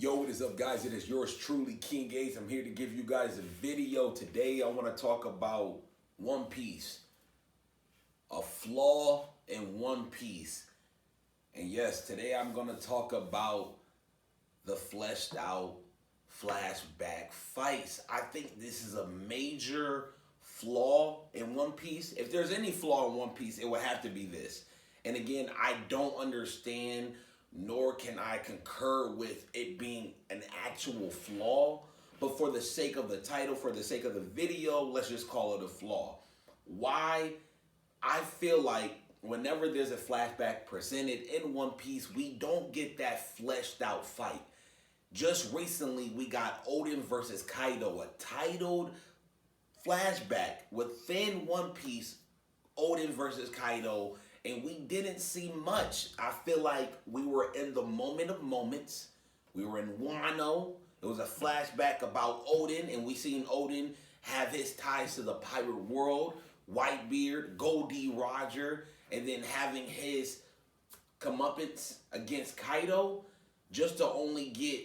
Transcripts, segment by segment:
Yo, what is up, guys? It is yours truly, King Ace. I'm here to give you guys a video. Today, I want to talk about One Piece, a flaw in One Piece. And yes, today I'm going to talk about the fleshed out flashback fights. I think this is a major flaw in One Piece. If there's any flaw in One Piece, it would have to be this. And again, I don't understand nor can I concur with it being an actual flaw. But for the sake of the title, for the sake of the video, let's just call it a flaw. Why? I feel like whenever there's a flashback presented in One Piece, we don't get that fleshed out fight. Just recently, we got Oden versus Kaido, a titled flashback within One Piece, Oden versus Kaido, and we didn't see much. I feel like we were in the moment of moments. We were in Wano. It was a flashback about Oden, and we seen Oden have his ties to the pirate world, Whitebeard, Goldie Roger, and then having his comeuppance against Kaido just to only get,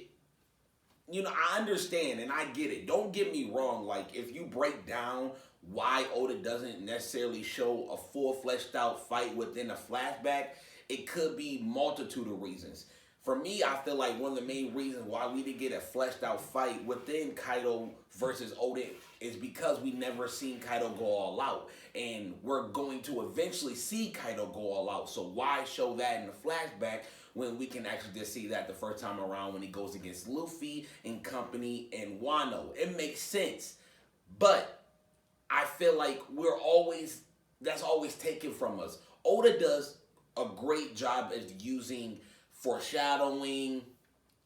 I understand and I get it. Don't get me wrong. Like, if you break down why Oda doesn't necessarily show a full fleshed out fight within a flashback, it could be multitude of reasons. For me, I feel like one of the main reasons why we didn't get a fleshed out fight within Kaido versus Oden is because we never seen Kaido go all out. And we're going to eventually see Kaido go all out. So why show that in the flashback when we can actually just see that the first time around when he goes against Luffy and company and Wano? It makes sense. But I feel like that's always taken from us. Oda does a great job at using foreshadowing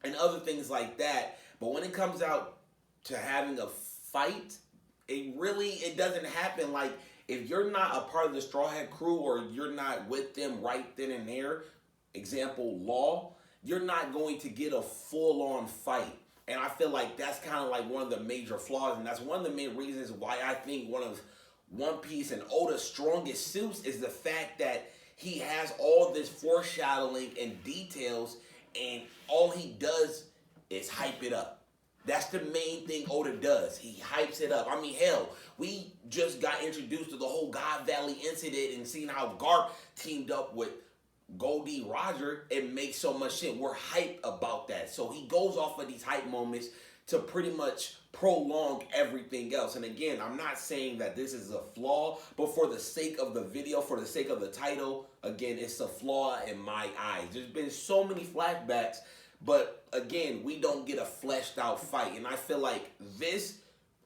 and other things like that. But when it comes out to having a fight, it doesn't happen. Like, if you're not a part of the Straw Hat crew or you're not with them right then and there, example, Law, you're not going to get a full-on fight. And I feel like that's kind of like one of the major flaws, and that's one of the main reasons why I think one of One Piece and Oda's strongest suits is the fact that he has all this foreshadowing and details, and all he does is hype it up. That's the main thing Oda does. He hypes it up. I mean, hell, we just got introduced to the whole God Valley incident and seeing how Garp teamed up with Goldie Roger. It makes so much sense. We're hyped about that. So he goes off of these hype moments to pretty much prolong everything else. And again, I'm not saying that this is a flaw, but for the sake of the video, for the sake of the title, again, it's a flaw in my eyes. There's been so many flashbacks, but again, we don't get a fleshed out fight. And I feel like this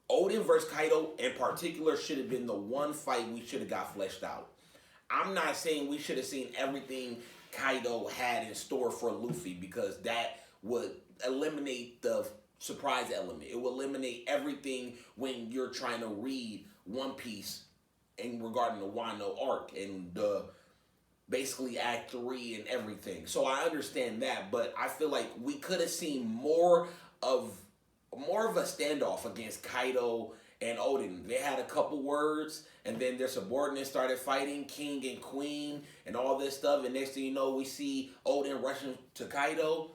Oden versus Kaido in particular should have been the one fight we should have got fleshed out. I'm not saying we should have seen everything Kaido had in store for Luffy, because that would eliminate the surprise element. It will eliminate everything when you're trying to read One Piece in regarding the Wano arc and the basically Act 3 and everything. So I understand that, but I feel like we could have seen more of a standoff against Kaido and Oden. They had a couple words, and then their subordinates started fighting, King and Queen, and all this stuff. And next thing you know, we see Oden rushing to Kaido.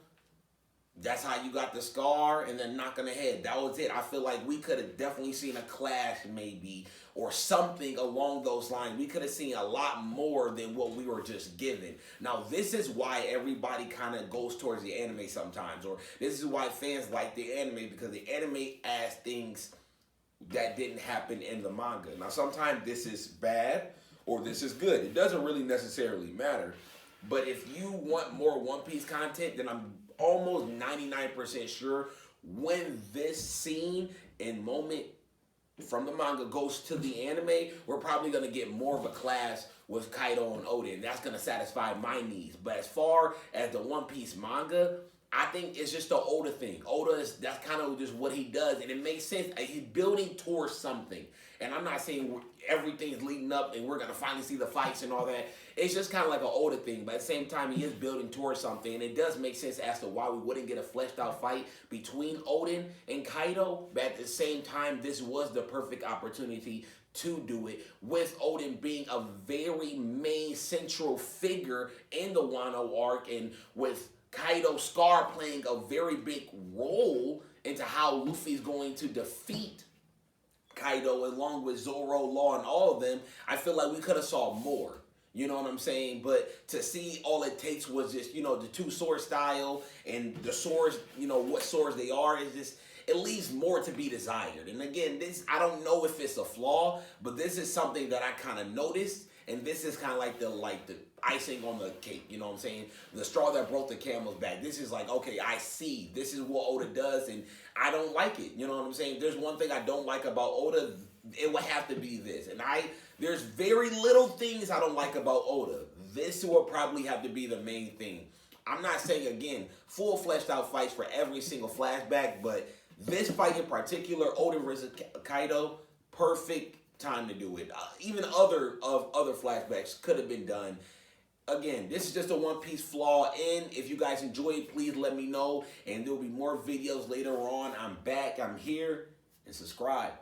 That's how you got the scar, and then knocking the head. That was it. I feel like we could have definitely seen a clash, maybe, or something along those lines. We could have seen a lot more than what we were just given. Now, this is why everybody kind of goes towards the anime sometimes, or this is why fans like the anime, because the anime adds things that didn't happen in the manga. Now, sometimes this is bad or this is good. It doesn't really necessarily matter. But if you want more One Piece content, then I'm almost 99% sure when this scene and moment from the manga goes to the anime, we're probably going to get more of a clash with Kaido and Oden. That's going to satisfy my needs. But as far as the One Piece manga, I think it's just the Oda thing. That's kind of just what he does, and it makes sense. He's building towards something. And I'm not saying everything's leading up and we're going to finally see the fights and all that. It's just kind of like an Oda thing, but at the same time, he is building towards something, and it does make sense as to why we wouldn't get a fleshed out fight between Oden and Kaido, but at the same time, this was the perfect opportunity to do it, with Oden being a very main central figure in the Wano arc, and with Kaido Scar playing a very big role into how Luffy's going to defeat Kaido along with Zoro, Law, and all of them. I feel like we could have saw more. You know what I'm saying? But to see all it takes was just, the two sword style and the swords, what swords they are, is just, it leaves more to be desired. And again, this, I don't know if it's a flaw, but this is something that I kind of noticed. And this is kind of like the icing on the cake, you know what I'm saying? The straw that broke the camel's back. This is like, okay, I see. This is what Oda does, and I don't like it. You know what I'm saying? There's one thing I don't like about Oda. It would have to be this. And there's very little things I don't like about Oda. This will probably have to be the main thing. I'm not saying, again, full fleshed out fights for every single flashback, but this fight in particular, Oda versus Kaido, perfect time to do it. Even other flashbacks could have been done. Again, this is just a One Piece Flaw. And if you guys enjoy it, please let me know. And there will be more videos later on. I'm back. I'm here. And subscribe.